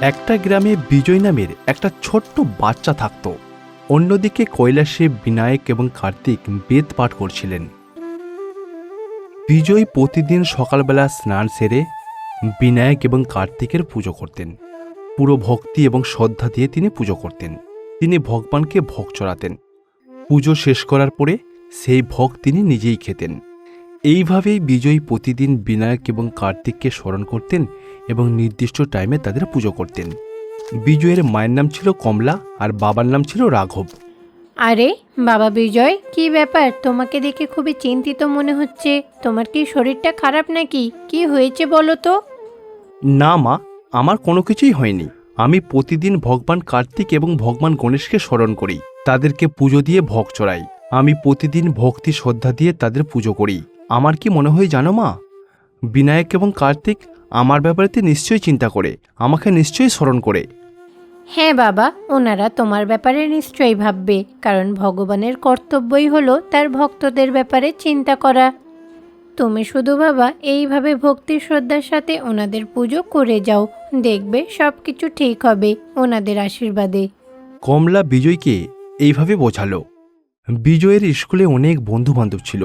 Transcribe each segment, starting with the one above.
একটা গ্রামে বিজয় নামের একটা ছোট্ট বাচ্চা থাকত। অন্যদিকে কৈলাসে বিনায়ক এবং কার্তিক বেদ পাঠ করছিলেন। বিজয় প্রতিদিন সকালবেলা স্নান সেরে বিনায়ক এবং কার্তিকের পুজো করতেন। পুরো ভক্তি এবং শ্রদ্ধা দিয়ে তিনি পুজো করতেন। তিনি ভগবানকে ভোগ চড়াতেন। পুজো শেষ করার পরে সেই ভোগ তিনি নিজেই খেতেন। এইভাবেই বিজয় প্রতিদিন বিনায়ক এবং কার্তিককে স্মরণ করতেন এবং নির্দিষ্ট টাইমে তাদের পুজো করতেন। বিজয়ের মায়ের নাম ছিল কমলা আর বাবার নাম ছিল রাঘব। আরে বাবা বিজয়, কি ব্যাপার? তোমাকে দেখে খুবই চিন্তিত মনে হচ্ছে। তোমার কি শরীরটা খারাপ নাকি? কি হয়েছে বলো তো? না মা, আমার কোনো কিছুই হয়নি। আমি প্রতিদিন ভগবান কার্তিক এবং ভগবান গণেশকে স্মরণ করি, তাদেরকে পুজো দিয়ে ভোগ চড়াই। আমি প্রতিদিন ভক্তি শ্রদ্ধা দিয়ে তাদের পুজো করি। আমার কি মনে হয় জানো মা, বিনায়ক এবং কার্তিক আমার ব্যাপারেতে নিশ্চয়ই চিন্তা করে, আমাকে নিশ্চয়ই স্মরণ করে। হ্যাঁ বাবা, ওনারা তোমার ব্যাপারে নিশ্চয়ই ভাববে, কারণ ভগবানের কর্তব্যই হলো তার ভক্তদের ব্যাপারে চিন্তা করা। তুমি শুধু বাবা এইভাবে ভক্তি শ্রদ্ধার সাথে ওনাদের পুজো করে যাও, দেখবে সব কিছু ঠিক হবে ওনাদের আশীর্বাদে। কমলা বিজয়কে এইভাবে বোঝালো। বিজয়ের স্কুলে অনেক বন্ধু বান্ধব ছিল,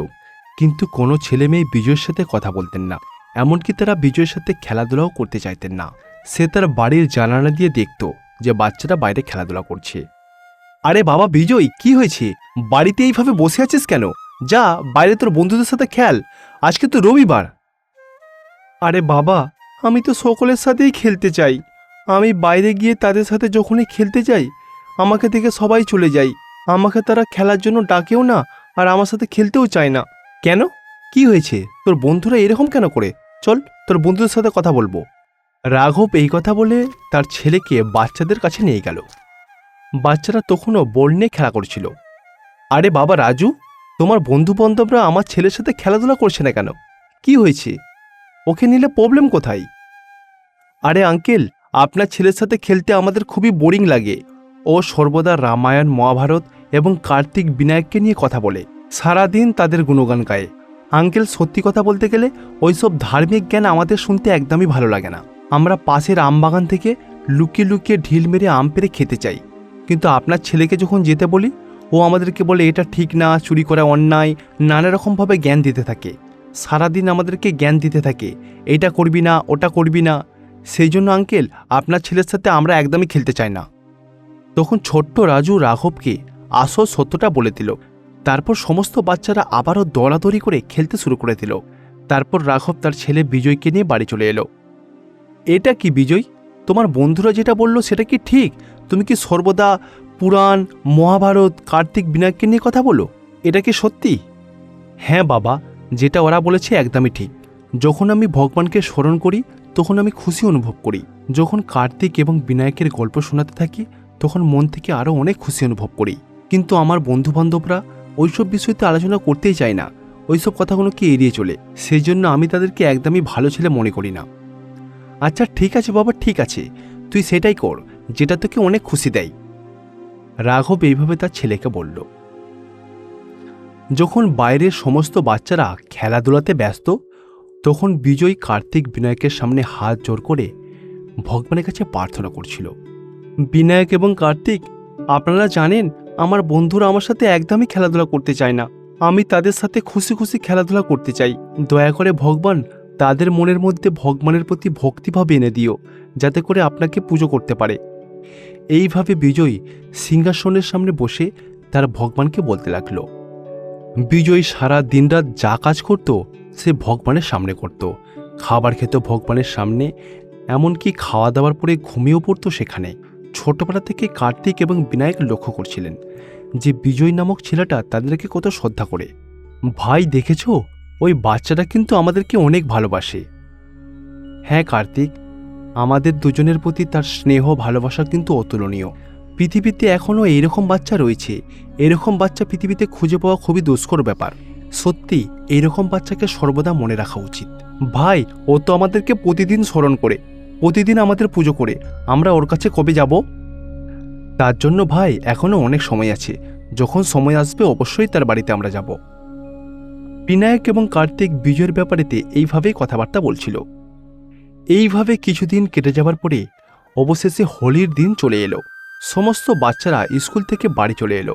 কিন্তু কোনো ছেলে মেয়ে বিজয়ের সাথে কথা বলতেন না। এমনকি তারা বিজয়ের সাথে খেলাধুলাও করতে চাইতেন না। সে তার বাড়ির জানালা দিয়ে দেখত যে বাচ্চারা বাইরে খেলাধুলা করছে। আরে বাবা বিজয়, কি হয়েছে? বাড়িতে এইভাবে বসে আছিস কেন? যা বাইরে তোর বন্ধুদের সাথে খেল, আজকে তো রবিবার। আরে বাবা, আমি তো সকলের সাথেই খেলতে চাই। আমি বাইরে গিয়ে তাদের সাথে যখনই খেলতে যাই, আমাকে দেখে সবাই চলে যায়। আমাকে তারা খেলার জন্য ডাকেও না, আর আমার সাথে খেলতেও চায় না। কেন? কি হয়েছে? তোর বন্ধুরা এরকম কেন করে? চল তোর বন্ধুদের সাথে কথা বলবো। রাঘব এই কথা বলে তার ছেলেকে বাচ্চাদের কাছে নিয়ে গেল। বাচ্চারা তখনও বল নিয়ে খেলা করছিল। আরে বাবা রাজু, তোমার বন্ধু বান্ধবরা আমার ছেলের সাথে খেলাধুলা করছে না কেন? কি হয়েছে? ওকে নিলে প্রবলেম কোথায়? আরে আঙ্কেল, আপনার ছেলের সাথে খেলতে আমাদের খুবই বোরিং লাগে। ও সর্বদা রামায়ণ মহাভারত এবং কার্তিক বিনায়ককে নিয়ে কথা বলে, সারাদিন তাদের গুণগান গায়। আঙ্কেল, সত্যি কথা বলতে গেলে ওইসব ধার্মিক জ্ঞান আমাদের শুনতে একদমই ভালো লাগে না। আমরা পাশের আমবাগান থেকে লুকিয়ে লুকিয়ে ঢিল মেরে আম পেড়ে খেতে চাই, কিন্তু আপনার ছেলেকে যখন যেতে বলি, ও আমাদেরকে বলে এটা ঠিক না, চুরি করা অন্যায়, নানা রকমভাবে জ্ঞান দিতে থাকে। সারাদিন আমাদেরকে জ্ঞান দিতে থাকে, এটা করবি না, ওটা করবি না। সেই জন্য আঙ্কেল, আপনার ছেলের সাথে আমরা একদমই খেলতে চাই না। তখন ছোট্ট রাজু রাঘবকে আসল সত্যটা বলে দিল। তারপর সমস্ত বাচ্চারা আবারও দৌড়াদৌড়ি করে খেলতে শুরু করে দিল। তারপর রাঘব তার ছেলে বিজয়কে নিয়ে বাড়ি চলে এলো। এটা কি বিজয়, তোমার বন্ধুরা যেটা বললো সেটা কি ঠিক? তুমি কি সর্বদা পুরাণ, মহাভারত, কার্তিক বিনায়ককে নিয়ে কথা বলো? এটা কি সত্যি? হ্যাঁ বাবা, যেটা ওরা বলেছে একদমই ঠিক। যখন আমি ভগবানকে স্মরণ করি তখন আমি খুশি অনুভব করি। যখন কার্তিক এবং বিনায়কের গল্প শোনাতে থাকি তখন মন থেকে আরও অনেক খুশি অনুভব করি। কিন্তু আমার বন্ধুবান্ধবরা ওইসব বিষয়তে আলোচনা করতেই চায় না, ওইসব কথাগুলোকে এড়িয়ে চলে। সেই জন্য আমি তাদেরকে একদমই ভালো ছেলে মনে করি না। আচ্ছা ঠিক আছে বাবা, ঠিক আছে, তুই সেটাই কর যেটা তোকে অনেক খুশি দেয়। রাঘব এইভাবে তার ছেলেকে বলল। যখন বাইরের সমস্ত বাচ্চারা খেলাধুলাতে ব্যস্ত, তখন বিজয় কার্তিক বিনায়কের সামনে হাত জোর করে ভগবানের কাছে প্রার্থনা করছিল। বিনায়ক এবং কার্তিক, আপনারা জানেন আমার বন্ধুরা আমার সাথে একদমই খেলাধুলা করতে চায় না। আমি তাদের সাথে খুশি খুশি খেলাধুলা করতে চাই। দয়া করে ভগবান তাদের মনের মধ্যে ভগবানের প্রতি ভক্তিভাব এনে দিও, যাতে করে আপনাকে পুজো করতে পারে। এইভাবে বিজয় সিংহাসনের সামনে বসে তার ভগবানকে বলতে লাগলো। বিজয় সারা দিনরাত যা কাজ করত সে ভগবানের সামনে করত। খাবার খেত ভগবানের সামনে, এমনকি খাওয়া দাওয়ার পরে ঘুমিয়েও পড়তো সেখানে। ছোটবেলা থেকে কার্তিক এবং বিনায়ক লক্ষ্য করছিলেন যে বিজয় নামক ছেলেটা তাদেরকে কত শ্রদ্ধা করে। ভাই দেখেছ, ওই বাচ্চাটা কিন্তু আমাদেরকে অনেক ভালোবাসে। হ্যাঁ কার্তিক, আমাদের দুজনের প্রতি তার স্নেহ ভালোবাসা কিন্তু অতুলনীয়। পৃথিবীতে এখনও এইরকম বাচ্চা রয়েছে। এরকম বাচ্চা পৃথিবীতে খুঁজে পাওয়া খুবই দুষ্কর ব্যাপার। সত্যি এইরকম বাচ্চাকে সর্বদা মনে রাখা উচিত। ভাই, ও তো আমাদেরকে প্রতিদিন স্মরণ করে, প্রতিদিন আমাদের পুজো করে। আমরা ওর কাছে কবে যাব? তার জন্য ভাই এখনও অনেক সময় আছে। যখন সময় আসবে অবশ্যই তার বাড়িতে আমরা যাব। বিনায়ক এবং কার্তিক বিজয়ের ব্যাপারেতে এইভাবেই কথাবার্তা বলছিল। এইভাবে কিছুদিন কেটে যাবার পরে অবশেষে হোলির দিন চলে এলো। সমস্ত বাচ্চারা স্কুল থেকে বাড়ি চলে এলো।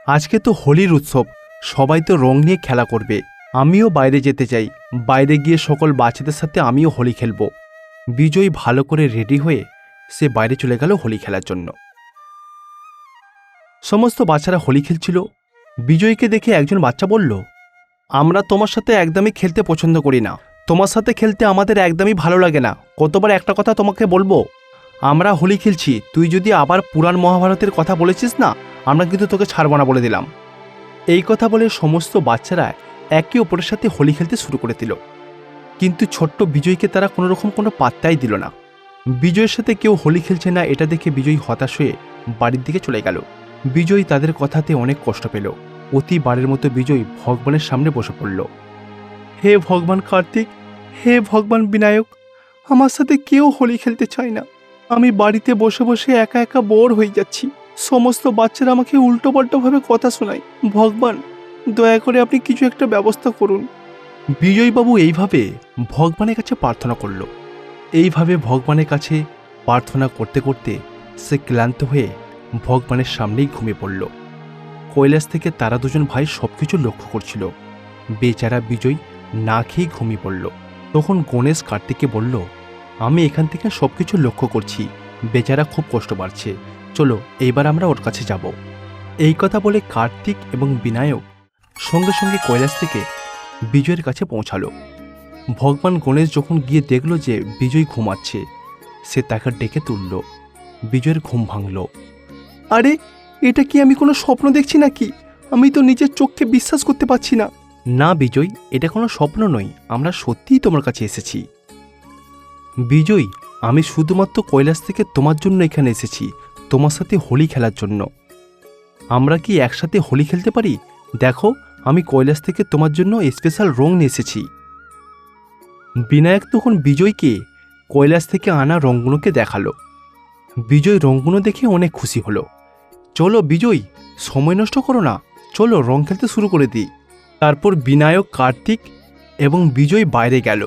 আজকে তো হোলির উৎসব, সবাই তো রং নিয়ে খেলা করবে। আমিও বাইরে যেতে চাই, বাইরে গিয়ে সকল বাচ্চাদের সাথে আমিও হোলি খেলবো। বিজয় ভালো করে রেডি হয়ে সে বাইরে চলে গেল হোলি খেলার জন্য। সমস্ত বাচ্চারা হোলি খেলছিল। বিজয়কে দেখে একজন বাচ্চা বলল, আমরা তোমার সাথে একদমই খেলতে পছন্দ করি না, তোমার সাথে খেলতে আমাদের একদমই ভালো লাগে না। কতবার একটা কথা তোমাকে বলবো, আমরা হোলি খেলছি, তুই যদি আবার পুরাণ মহাভারতের কথা বলেছিস না, আমরা কিন্তু তোকে ছাড়ব না বলে দিলাম। এই কথা বলে সমস্ত বাচ্চারা একে অপরের সাথে হোলি খেলতে শুরু করে দিল। কিন্তু ছোট্ট বিজয়কে তারা কোনোরকম কোনো পাত্তাই দিল না। বিজয়ের সাথে কেউ হোলি খেলছে না এটা দেখে বিজয় হতাশ হয়ে বাড়ির দিকে চলে গেল। বিজয় তাদের কথাতে অনেক কষ্ট পেল। প্রতিবারের মতো বিজয় ভগবানের সামনে বসে পড়ল। হে ভগবান কার্তিক, হে ভগবান বিনায়ক, আমার সাথে কেউ হোলি খেলতে চায় না। আমি বাড়িতে বসে বসে একা একা বোর হয়ে যাচ্ছি। সমস্ত বাচ্চারা আমাকে উল্টোপাল্টোভাবে কথা শোনায়। ভগবান, দয়া করে আপনি কিছু একটা ব্যবস্থা করুন। বিজয়বাবু এইভাবে ভগবানের কাছে প্রার্থনা করল। এইভাবে ভগবানের কাছে প্রার্থনা করতে করতে সে ক্লান্ত হয়ে ভগবানের সামনেই ঘুমিয়ে পড়ল। কৈলাস থেকে তারা দুজন ভাই সবকিছু লক্ষ্য করছিল। বেচারা বিজয় না খেয়েই ঘুমিয়ে পড়ল। তখন গণেশ কার্তিককে বলল, আমি এখান থেকে সবকিছু লক্ষ্য করছি, বেচারা খুব কষ্ট পাচ্ছে, চলো এইবার আমরা ওর কাছে যাব। এই কথা বলে কার্তিক এবং বিনায়ক সঙ্গে সঙ্গে কৈলাস থেকে বিজয়ের কাছে পৌঁছালো। ভগবান গণেশ যখন গিয়ে দেখল যে বিজয় ঘুমাচ্ছে, সে তাকে ডেকে তুলল। বিজয়ের ঘুম ভাঙল। আরে, এটা কি আমি কোনো স্বপ্ন দেখছি নাকি? আমি তো নিজের চোখকে বিশ্বাস করতে পারছি না। না বিজয়, এটা কোনো স্বপ্ন নয়, আমরা সত্যিই তোমার কাছে এসেছি। বিজয়, আমি শুধুমাত্র কৈলাস থেকে তোমার জন্য এখানে এসেছি, তোমার সাথে হোলি খেলার জন্য। আমরা কি একসাথে হোলি খেলতে পারি? দেখো, আমি কৈলাস থেকে তোমার জন্য স্পেশাল রং নিয়ে এসেছি। বিনায়ক তখন বিজয়কে কৈলাস থেকে আনা রঙগুলোকে দেখালো। বিজয় রঙগুলো দেখে অনেক খুশি হলো। চলো বিজয়, সময় নষ্ট করো না, চলো রং খেলতে শুরু করে দিই। তারপর বিনায়ক, কার্তিক এবং বিজয় বাইরে গেল।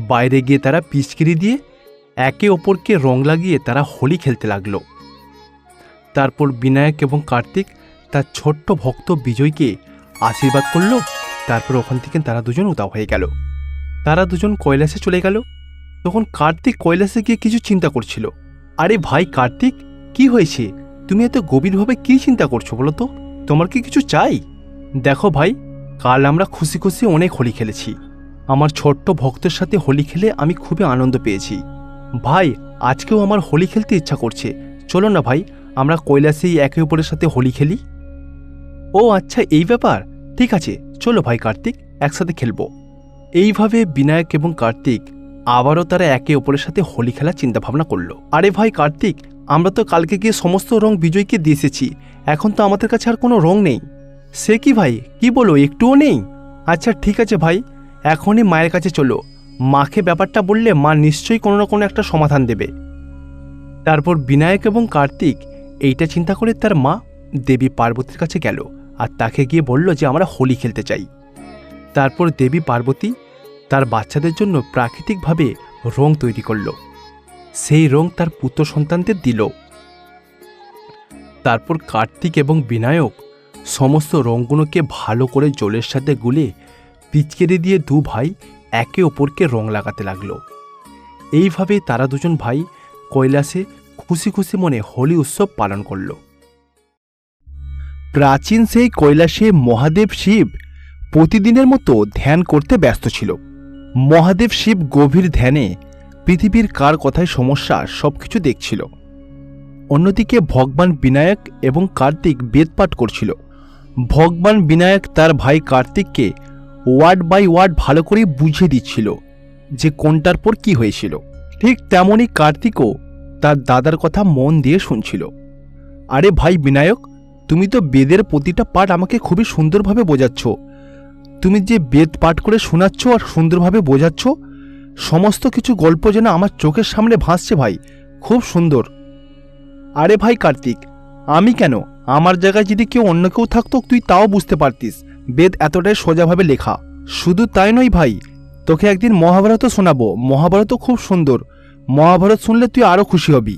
বাইরে গিয়ে তারা পিচকিরি দিয়ে একে অপরকে রং লাগিয়ে তারা হোলি খেলতে লাগলো। তারপর বিনায়ক এবং কার্তিক তার ছোট্ট ভক্ত বিজয়কে আশীর্বাদ করল। তারপর ওখান থেকে তারা দুজন উধাও হয়ে গেল। তারা দুজন কৈলাসে চলে গেল। তখন কার্তিক কৈলাসে গিয়ে কিছু চিন্তা করছিল। আরে ভাই কার্তিক, কি হয়েছে? তুমি এত গভীরভাবে কী চিন্তা করছো বলো তো? তোমার কি কিছু চাই? দেখো ভাই, কাল আমরা খুশি খুশি অনেক হোলি খেলেছি। আমার ছোট্ট ভক্তের সাথে হোলি খেলে আমি খুবই আনন্দ পেয়েছি। ভাই, আজকেও আমার হোলি খেলতে ইচ্ছা করছে। চলো না ভাই, আমরা কৈলাসেই একে অপরের সাথে হোলি খেলি। ও আচ্ছা, এই ব্যাপার, ঠিক আছে, চলো ভাই কার্তিক, একসাথে খেলবো। এইভাবে বিনায়ক এবং কার্তিক আবারও তারা একে অপরের সাথে হোলি খেলার চিন্তাভাবনা করলো। আরে ভাই কার্তিক, আমরা তো কালকে গিয়ে সমস্ত রং বিজয়কে দিয়ে এসেছি, এখন তো আমাদের কাছে আর কোনো রং নেই। সে কি ভাই, কি বলো, একটুও নেই? আচ্ছা ঠিক আছে ভাই, এখনই মায়ের কাছে চলো, মাকে ব্যাপারটা বললে মা নিশ্চয়ই কোনো না কোনো একটা সমাধান দেবে। তারপর বিনায়ক এবং কার্তিক এইটা চিন্তা করে তার মা দেবী পার্বতীর কাছে গেল আর তাকে গিয়ে বলল যে আমরা হোলি খেলতে চাই। তারপর দেবী পার্বতী তার বাচ্চাদের জন্য প্রাকৃতিকভাবে রং তৈরি করল। সেই রং তার পুত্র সন্তানদের দিল। তারপর কার্তিক এবং বিনায়ক সমস্ত রঙগুলোকে ভালো করে জলের সাথে গুলে পিচকেরি দিয়ে দু ভাই একে অপরকে রং লাগাতে লাগলো। এইভাবে তারা দুজন ভাই কৈলাসে খুশি খুশি মনে হোলি উৎসব পালন করল। প্রাচীন সেই কৈলাসে মহাদেব শিব প্রতিদিনের মতো ধ্যান করতে ব্যস্ত ছিল। মহাদেব শিব গভীর ধ্যানে পৃথিবীর কার কথায় সমস্যা সবকিছু দেখছিল। অন্যদিকে ভগবান বিনায়ক এবং কার্তিক বেদপাঠ করছিল। ভগবান বিনায়ক তার ভাই কার্তিককে ওয়ার্ড বাই ওয়ার্ড ভালো করে বুঝিয়ে দিচ্ছিল যে কোনটার পর কি হয়েছিল। ঠিক তেমনই কার্তিকও তার দাদার কথা মন দিয়ে শুনছিল। আরে ভাই বিনায়ক, তুমি তো বেদের প্রতিটা পাঠ আমাকে খুবই সুন্দরভাবে বোঝাচ্ছ। তুমি যে বেদ পাঠ করে শোনাচ্ছ আর সুন্দরভাবে বোঝাচ্ছ, সমস্ত কিছু গল্প যেন আমার চোখের সামনে ভাসছে ভাই, খুব সুন্দর। আরে ভাই কার্তিক, আমি কেন, আমার জায়গায় যদি কেউ অন্য কেউ থাকতো তুই তাও বুঝতে পারতিস বেদ এতটাই সোজাভাবে লেখা। শুধু তাই নয় ভাই, তোকে একদিন মহাভারতও শোনাবো, মহাভারতও খুব সুন্দর। মহাভারত শুনলে তুই আরও খুশি হবি।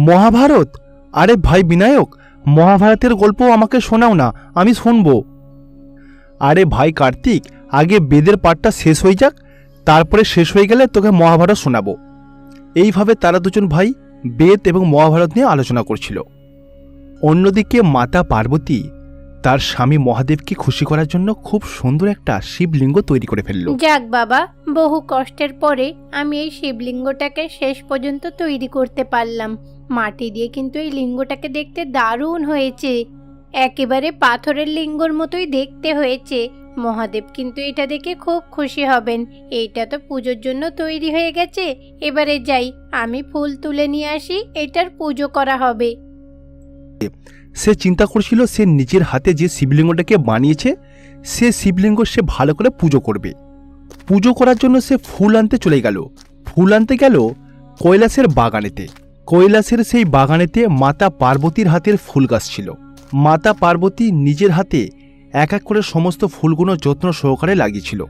মহাভারত? আরে ভাই বিনায়ক, মহাভারতের গল্প আমাকে শোনাও না, আমি শুনবো। আরে ভাই কার্তিক, আগে বেদের পাঠটা শেষ হয়ে যাক, তারপরে শেষ হয়ে গেলে তোকে মহাভারত শোনাবো। এইভাবে তারা দুজন ভাই বেদ এবং মহাভারত নিয়ে আলোচনা করছিল। অন্যদিকে মাতা পার্বতী তার স্বামী মহাদেবকে খুশি করার জন্য খুব সুন্দর একটা শিবলিঙ্গ তৈরি করে ফেলল। যাক বাবা, বহু কষ্টের পরে আমি এই শিবলিঙ্গটাকে শেষ পর্যন্ত তৈরি করতে পারলাম। মাটি দিয়ে কিন্তু এই লিঙ্গটাকে দেখতে দারুণ হয়েছে, একেবারে পাথরের লিঙ্গর মতোই দেখতে হয়েছে। মহাদেব কিন্তু এটা দেখে খুব খুশি হবেন। এইটা তো পুজোর জন্য তৈরি হয়ে গেছে, এবারে যাই, আমি ফুল তুলে নিয়ে আসি, এটার পুজো করা হবে। সে চিন্তা করছিল সে নিজের হাতে যে শিবলিঙ্গটাকে বানিয়েছে সে শিবলিঙ্গ সে ভালো করে পুজো করবে। পুজো করার জন্য সে ফুল আনতে চলে গেল। ফুল আনতে গেল কৈলাসের বাগানেতে। কৈলাসের সেই বাগানেতে মাতা পার্বতীর হাতের ফুল গাছ ছিল। মাতা পার্বতী নিজের হাতে এক এক করে সমস্ত ফুলগুলো যত্ন সহকারে লাগিয়েছিল।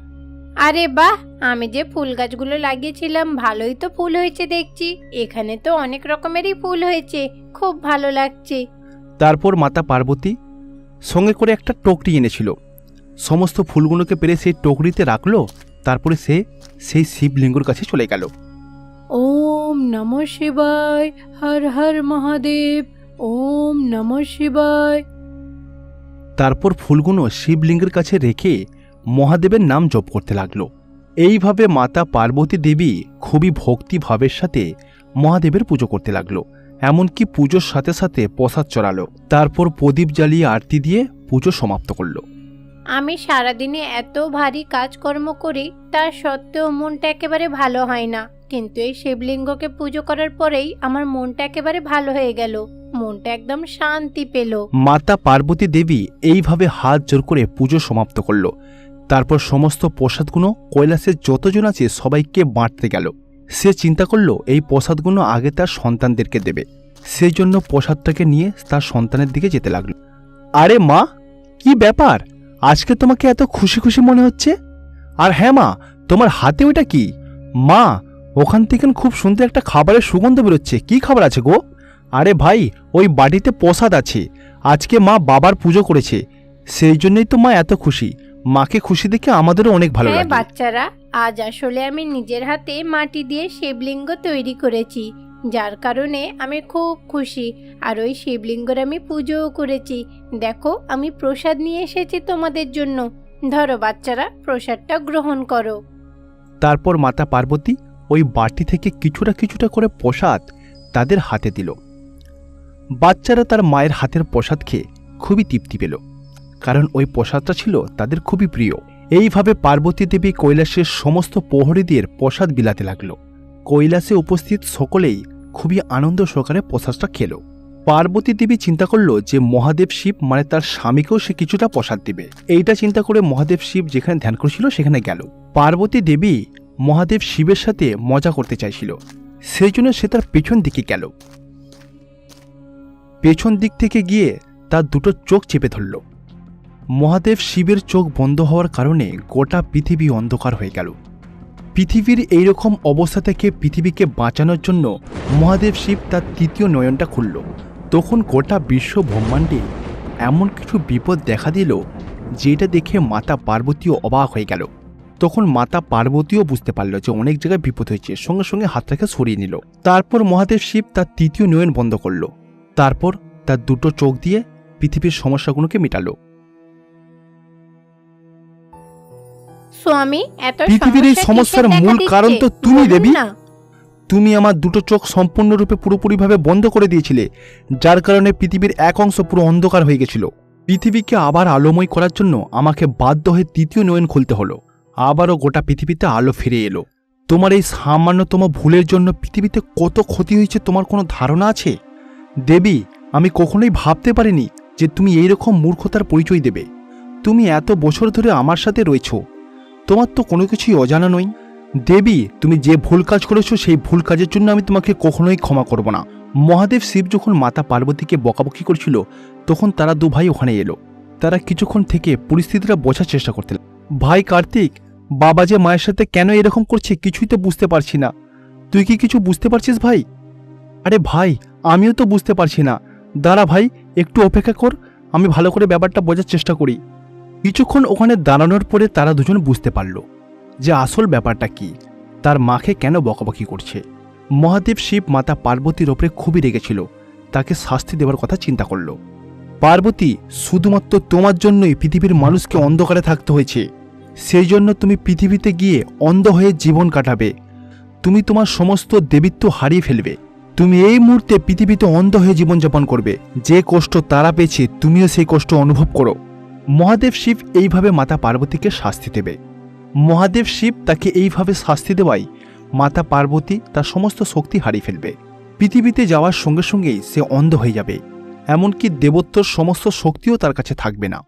আরে বাহ, আমি যে ফুল গাছগুলো লাগিয়েছিলাম ভালোই তো ফুল হয়েছে দেখছি। এখানে তো অনেক রকমেরই ফুল হয়েছে, খুব ভালো লাগছে। তারপর মাতা পার্বতী সঙ্গে করে একটা টকরি এনেছিল। সমস্ত ফুলগুলোকে পেরে সেই টকরিতে রাখলো। তারপরে সে সেই শিবলিঙ্গর কাছে চলে গেল। ওম নমঃ শিবায়, হর হর মহাদেব, ওম নমঃ শিবায়। তারপর ফুলগুলো শিবলিঙ্গের কাছে রেখে মহাদেবের নাম জপ করতে লাগলো। এইভাবে মাতা পার্বতী দেবী খুবই ভক্তিভাবের সাথে মহাদেবের পুজো করতে লাগলো। এমনকি পুজোর সাথে সাথে প্রসাদ চড়ালো। তারপর প্রদীপ জ্বালিয়ে আরতি দিয়ে পুজো সমাপ্ত করলো। আমি সারাদিনে এত ভারী কাজকর্ম করি, তার সত্ত্বেও মনটা একেবারে ভালো হয় না। কিন্তু এই শিবলিঙ্গকে পুজো করার পরেই আমার মনটা একেবারে ভালো হয়ে গেল, মনটা একদম শান্তি পেল। মাতা পার্বতী দেবী এইভাবে হাত জোর করে পুজো সমাপ্ত করল। তারপর সমস্ত প্রসাদগুলো কৈলাসের যতজন আছে সবাইকে বাঁটতে গেল। সে চিন্তা করল এই প্রসাদগুলো আগে তার সন্তানদেরকে দেবে। সেই জন্য প্রসাদটাকে নিয়ে তার সন্তানের দিকে যেতে লাগলো। আরে মা, কি ব্যাপার, আজকে তোমাকে এত খুশি খুশি মনে হচ্ছে? আর হ্যাঁ মা, তোমার হাতে ওইটা কি? মা, ওখান থেকে খুব সুন্দর একটা খাবারের সুগন্ধ বেরোচ্ছে, কি খাবার আছে গো? আরে ভাই, ওই বাটিতে প্রসাদ আছে। আজকে মা বাবার পুজো করেছে, সেই জন্যই তো মা এত খুশি। মাকে খুশি দেখে আমাদেরও অনেক ভালো লাগে। বাচ্চারা, আজ আসলে আমি নিজের হাতে মাটি দিয়ে শিবলিঙ্গ তৈরি করেছি, যার কারণে আমি খুব খুশি। আর ওই শিবলিঙ্গর আমি পুজোও করেছি। দেখো, আমি প্রসাদ নিয়ে এসেছি তোমাদের জন্য। ধরো বাচ্চারা, প্রসাদটা গ্রহণ করো। তারপর মাতা পার্বতী ওই বাটি থেকে কিছুটা কিছুটা করে প্রসাদ তাদের হাতে দিল। বাচ্চারা তার মায়ের হাতের প্রসাদ খেয়ে খুবই তৃপ্তি পেল, কারণ ওই প্রসাদটা ছিল তাদের খুবই প্রিয়। এইভাবে পার্বতী দেবী কৈলাসের সমস্ত প্রহরীদের প্রসাদ বিলাতে লাগল। কৈলাসে উপস্থিত সকলেই খুবই আনন্দ সহকারে প্রসাদটা খেল। পার্বতী দেবী চিন্তা করল যে মহাদেব শিব মানে তার স্বামীকেও সে কিছুটা প্রসাদ দিবে। এইটা চিন্তা করে মহাদেব শিব যেখানে ধ্যান করছিল সেখানে গেল। পার্বতী দেবী মহাদেব শিবের সাথে মজা করতে চাইছিল, সেই জন্য সে তার পেছন দিকে গেল। পেছন দিক থেকে গিয়ে তার দুটো চোখ চেপে ধরল। মহাদেব শিবের চোখ বন্ধ হওয়ার কারণে গোটা পৃথিবী অন্ধকার হয়ে গেল। পৃথিবীর এইরকম অবস্থা থেকে পৃথিবীকে বাঁচানোর জন্য মহাদেব শিব তার তৃতীয় নয়নটা খুলল। তখন গোটা বিশ্ব ব্রহ্মাণ্ডে এমন কিছু বিপদ দেখা দিল যেটা দেখে মাতা পার্বতীও অবাক হয়ে গেল। তখন মাতা পার্বতীও বুঝতে পারল যে অনেক জায়গায় বিপদ হয়েছে, সঙ্গে সঙ্গে হাতটাকে সরিয়ে নিল। তারপর মহাদেব শিব তার তৃতীয় নয়ন বন্ধ করল। তারপর তার দুটো চোখ দিয়ে পৃথিবীর সমস্যাগুলোকে মেটালো। স্বামী, এত পৃথিবীর এই সমস্যার মূল কারণ তো তুমি দেবী। তুমি আমার দুটো চোখ সম্পূর্ণরূপে পুরোপুরিভাবে বন্ধ করে দিয়েছিলে, যার কারণে পৃথিবীর এক অংশ পুরো অন্ধকার হয়ে গেছিল। পৃথিবীকে আবার আলোময় করার জন্য আমাকে বাধ্য হয়ে তৃতীয় নয়ন খুলতে হলো। আবারও গোটা পৃথিবীতে আলো ফিরে এলো। তোমার এই সামান্যতম ভুলের জন্য পৃথিবীতে কত ক্ষতি হয়েছে তোমার কোনো ধারণা আছে? দেবী, আমি কখনোই ভাবতে পারিনি যে তুমি এইরকম মূর্খতার পরিচয় দেবে। তুমি এত বছর ধরে আমার সাথে রয়েছো, তোমার তো কোনো কিছুই অজানা নই। দেবী, তুমি যে ভুল কাজ করেছো সেই ভুল কাজের জন্য আমি তোমাকে কখনোই ক্ষমা করব না। মহাদেব শিব যখন মাতা পার্বতীকে বকাবকি করছিল তখন তারা দু ভাই ওখানে এলো। তারা কিছুক্ষণ থেকে পরিস্থিতিটা বোঝার চেষ্টা করতে লাগলো। ভাই কার্তিক, বাবা যে মায়ের সাথে কেন এরকম করছে কিছুই তো বুঝতে পারছি না। তুই কি কিছু বুঝতে পারছিস ভাই? আরে ভাই, আমিও তো বুঝতে পারছি না। দাঁড়া ভাই, একটু অপেক্ষা কর, আমি ভালো করে ব্যাপারটা বোঝার চেষ্টা করি। কিছুক্ষণ ওখানে দাঁড়ানোর পরে তারা দুজন বুঝতে পারল যে আসল ব্যাপারটা কি, তার মাকে কেন বকাবকি করছে। মহাদেব শিব মাতা পার্বতীর ওপরে খুবই রেগেছিল, তাকে শাস্তি দেওয়ার কথা চিন্তা করল। পার্বতী, শুধুমাত্র তোমার জন্যই পৃথিবীর মানুষকে অন্ধকারে থাকতে হয়েছে। সেই জন্য তুমি পৃথিবীতে গিয়ে অন্ধ হয়ে জীবন কাটাবে। তুমি তোমার সমস্ত দেবীত্ব হারিয়ে ফেলবে। তুমি এই মুহূর্তে পৃথিবীতে অন্ধ হয়ে জীবনযাপন করবে। যে কষ্ট তারা পেয়েছে, তুমিও সেই কষ্ট অনুভব করো। মহাদেব শিব এইভাবে মাতা পার্বতীকে শাস্তি দেবে। মহাদেব শিব তাকে এইভাবে শাস্তি দেওয়ায় মাতা পার্বতী তার সমস্ত শক্তি হারিয়ে ফেলবে। পৃথিবীতে যাওয়ার সঙ্গে সঙ্গেই সে অন্ধ হয়ে যাবে, এমনকি দেবত্বর সমস্ত শক্তিও তার কাছে থাকবে না।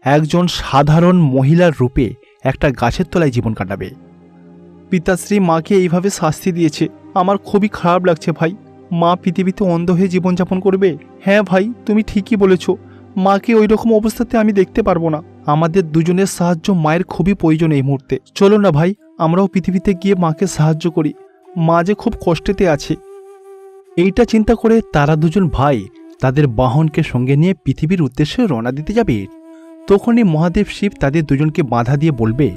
একজন সাধারণ মহিলার রূপে একটা গাছের তলায় জীবন কাটাবে। পিতাশ্রী মাকে এইভাবে শাস্তি দিয়েছে, আমার খুবই খারাপ লাগছে ভাই। মা পৃথিবীতে অন্ধ হয়ে জীবনযাপন করবে? হ্যাঁ ভাই, তুমি ঠিকই বলেছ। মাকে ওই রকম অবস্থাতে আমি দেখতে পারবো না। আমাদের দুজনের সাহায্য মায়ের খুবই প্রয়োজন এই মুহূর্তে। চলো না ভাই, আমরাও পৃথিবীতে গিয়ে মাকে সাহায্য করি। মা যে খুব কষ্টেতে আছে। এইটা চিন্তা করে তারা দুজন ভাই তাদের বাহনকে সঙ্গে নিয়ে পৃথিবীর উদ্দেশ্যে রওনা দিতে যাবে। তখনই মহাদেব শিব তাদের দুজনকে বাধা দিয়ে বলবে,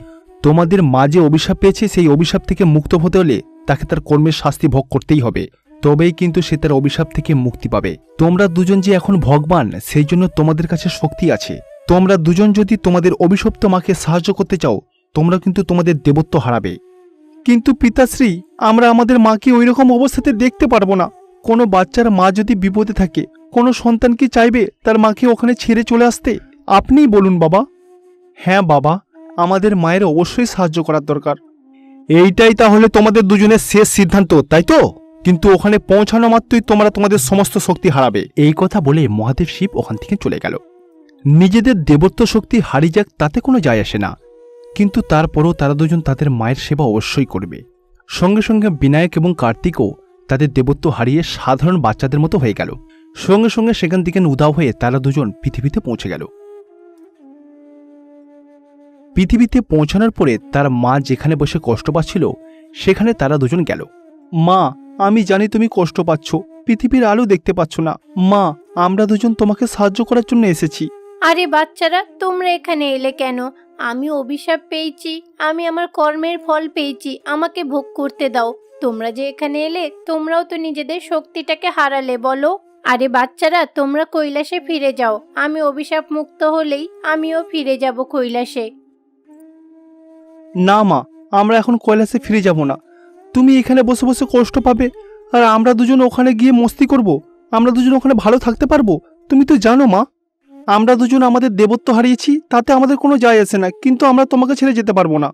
তোমাদের মা যে অভিশাপ পেয়েছে, সেই অভিশাপ থেকে মুক্ত হতে হলে তাকে তার কর্মের শাস্তি ভোগ করতেই হবে, তবেই কিন্তু সে তার অভিশাপ থেকে মুক্তি পাবে। তোমরা দুজন যে এখন ভগবান, সেই জন্য তোমাদের কাছে শক্তি আছে। তোমরা দুজন যদি তোমাদের অভিশপ্ত মাকে সাহায্য করতে চাও, তোমরা কিন্তু তোমাদের দেবত্ব হারাবে। কিন্তু পিতাশ্রী, আমরা আমাদের মাকে ওই রকম অবস্থাতে দেখতে পারবো না। কোনো বাচ্চার মা যদি বিপদে থাকে, কোনো সন্তান কি চাইবে তার মাকে ওখানে ছেড়ে চলে আসতে? আপনিই বলুন বাবা। হ্যাঁ বাবা, আমাদের মায়ের অবশ্যই সাহায্য করার দরকার। এইটাই তাহলে তোমাদের দুজনের শেষ সিদ্ধান্ত, তাই তো? কিন্তু ওখানে পৌঁছানো মাত্রই তোমরা তোমাদের সমস্ত শক্তি হারাবে। এই কথা বলে মহাদেব শিব ওখান থেকে চলে গেল। নিজেদের দেবত্ব শক্তি হারিয়ে যাক, তাতে কোনো যায় আসে না, কিন্তু তারপরও তারা দুজন তাদের মায়ের সেবা অবশ্যই করবে। সঙ্গে সঙ্গে বিনায়ক এবং কার্তিকও তাদের দেবত্ব হারিয়ে সাধারণ বাচ্চাদের মতো হয়ে গেল। সঙ্গে সঙ্গে সেখান থেকে উধাও হয়ে তারা দুজন পৃথিবীতে পৌঁছে গেল। পৃথিবীতে পৌঁছানোর পরে তার মা যেখানে বসে কষ্ট পাচ্ছিল, সেখানে তারা দুজন গেল। মা, আমি জানি তুমি কষ্ট পাচ্ছ, পৃথিবীর আলো দেখতে পাচ্ছ না। মা, আমরা দুজন তোমাকে সাহায্য করার জন্য এসেছি। আরে বাচ্চারা, তোমরা এখানে এলে কেন? আমি অভিশাপ পেয়েছি, আমি আমার কর্মের ফল পেয়েছি, আমাকে ভোগ করতে দাও। তোমরা যে এখানে এলে, তোমরাও তো নিজেদের শক্তিটাকে হারালে বলো। আরে বাচ্চারা, তোমরা কৈলাসে ফিরে যাও। আমি অভিশাপ মুক্ত হলেই আমিও ফিরে যাব কৈলাসে। না মা, আমরা এখন কৈলাসে ফিরে যাব না। তুমি এখানে বসে বসে কষ্ট পাবে, আর আমরা দুজন ওখানে গিয়ে মস্তি করব। আমরা দুজন ওখানে ভালো থাকতে পারবো? তুমি তো জানো মা, আমরা দুজন আমাদের দেবত্ব হারিয়েছি, তাতে আমাদের কোনো যায় আসে না, কিন্তু আমরা তোমাকে ছেড়ে যেতে পারবো না।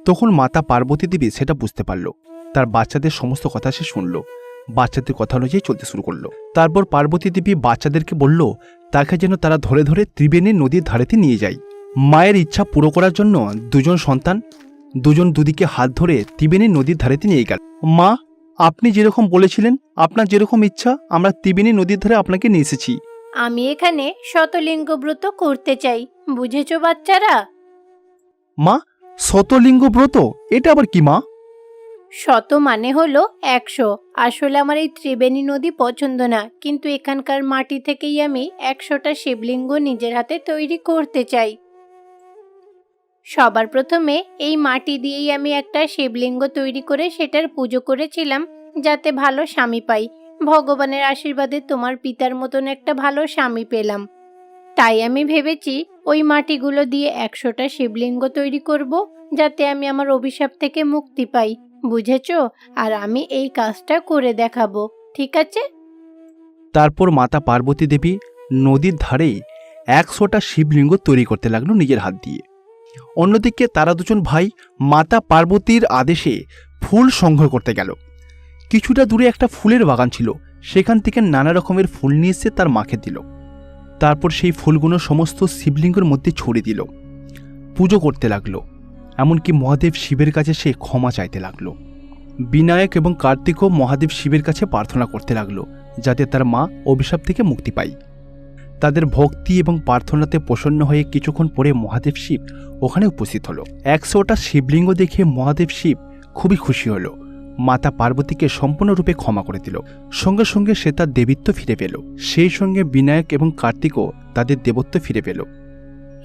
তখন মাতা পার্বতী দেবী সেটা বুঝতে পারল। তার বাচ্চাদের সমস্ত কথা সে শুনল, বাচ্চাদের কথা অনুযায়ী চলতে শুরু করলো। তারপর পার্বতী দেবী বাচ্চাদেরকে বলল তাকে যেন তারা ধরে ধরে ত্রিবেণী নদীর ধারেতে নিয়ে যায়। মায়ের ইচ্ছা পুরো করার জন্য দুজন সন্তান দুজন দুদিকে হাত ধরে ত্রিবেণী নদীর ধারেতে নিয়ে গেল। মা, আপনি যেরকম বলেছিলেন, আপনার যেরকম ইচ্ছা, আমরা ত্রিবেণী নদীর ধারে আপনাকে নিয়ে এসেছি। আমি এখানে শতলিঙ্গ ব্রত করতে চাই, বুঝেছো বাচ্চারা? মা, শতলিঙ্গ ব্রত, এটা আবার কি মা? শত মানে হলো 100। আসলে আমার এই ত্রিবেণী নদী পছন্দ না, কিন্তু এখানকার মাটি থেকেই আমি 100টা শিবলিঙ্গ নিজের হাতে তৈরি করতে চাই। সবার প্রথমে এই মাটি দিয়েই আমি একটা শিবলিঙ্গ তৈরি করে সেটার পুজো করেছিলাম, যাতে ভালো স্বামী পাই। ভগবানের আশীর্বাদে তোমার পিতার মতন একটা ভালো স্বামী পেলাম। তাই আমি ভেবেছি ওই মাটিগুলো দিয়ে 100টা শিবলিঙ্গ তৈরি করব, যাতে আমি আমার অভিশাপ থেকে মুক্তি পাই, বুঝেছো? আর আমি এই কাজটা করে দেখাবো, ঠিক আছে? তারপর মাতা পার্বতী দেবী নদীর ধারে 100টা শিবলিঙ্গ তৈরি করতে লাগলো নিজের হাত দিয়ে। অন্যদিকে তারা দুজন ভাই মাতা পার্বতীর আদেশে ফুল সংগ্রহ করতে গেল। কিছুটা দূরে একটা ফুলের বাগান ছিল, সেখান থেকে নানা রকমের ফুল নিয়ে এসে তার মাকে দিল। তারপর সেই ফুলগুলো সমস্ত শিবলিঙ্গের মধ্যে ছড়িয়ে দিল, পুজো করতে লাগলো। এমনকি মহাদেব শিবের কাছে সে ক্ষমা চাইতে লাগলো। বিনায়ক এবং কার্তিকও মহাদেব শিবের কাছে প্রার্থনা করতে লাগলো, যাতে তার মা অভিশাপ থেকে মুক্তি পায়। তাদের ভক্তি এবং প্রার্থনাতে প্রসন্ন হয়ে কিছুক্ষণ পরে মহাদেব শিব ওখানে উপস্থিত হলো। 100টা শিবলিঙ্গ দেখে মহাদেব শিব খুবই খুশি হলো। মাতা পার্বতীকে সম্পূর্ণরূপে ক্ষমা করে দিল। সঙ্গে সঙ্গে সে তার দেবীত্ব ফিরে পেল। সেই সঙ্গে বিনায়ক এবং কার্তিকও তাদের দেবত্ব ফিরে পেল।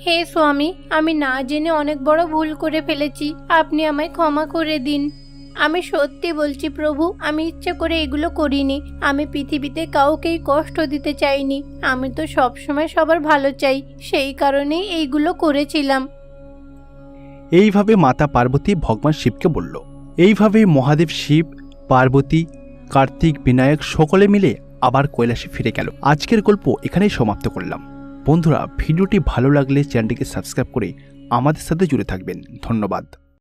হে স্বামী, আমি না জেনে অনেক বড় ভুল করে ফেলেছি, আপনি আমায় ক্ষমা করে দিন। আমি সত্যি বলছি প্রভু, আমি ইচ্ছে করে এগুলো করিনি। আমি পৃথিবীতে কাউকেই কষ্ট দিতে চাইনি। আমি তো সবসময় সবার ভালো চাই, সেই কারণেই এইগুলো করেছিলাম। এইভাবে মাতা পার্বতী ভগবান শিবকে বলল। এইভাবে মহাদেব শিব, পার্বতী, কার্তিক, বিনায়ক সকলে মিলে আবার কৈলাসে ফিরে গেল। আজকের গল্প এখানেই সমাপ্ত করলাম। বন্ধুরা, ভিডিওটি ভালো লাগলে চ্যানেলটিকে সাবস্ক্রাইব করে আমাদের সাথে জুড়ে থাকবেন। ধন্যবাদ।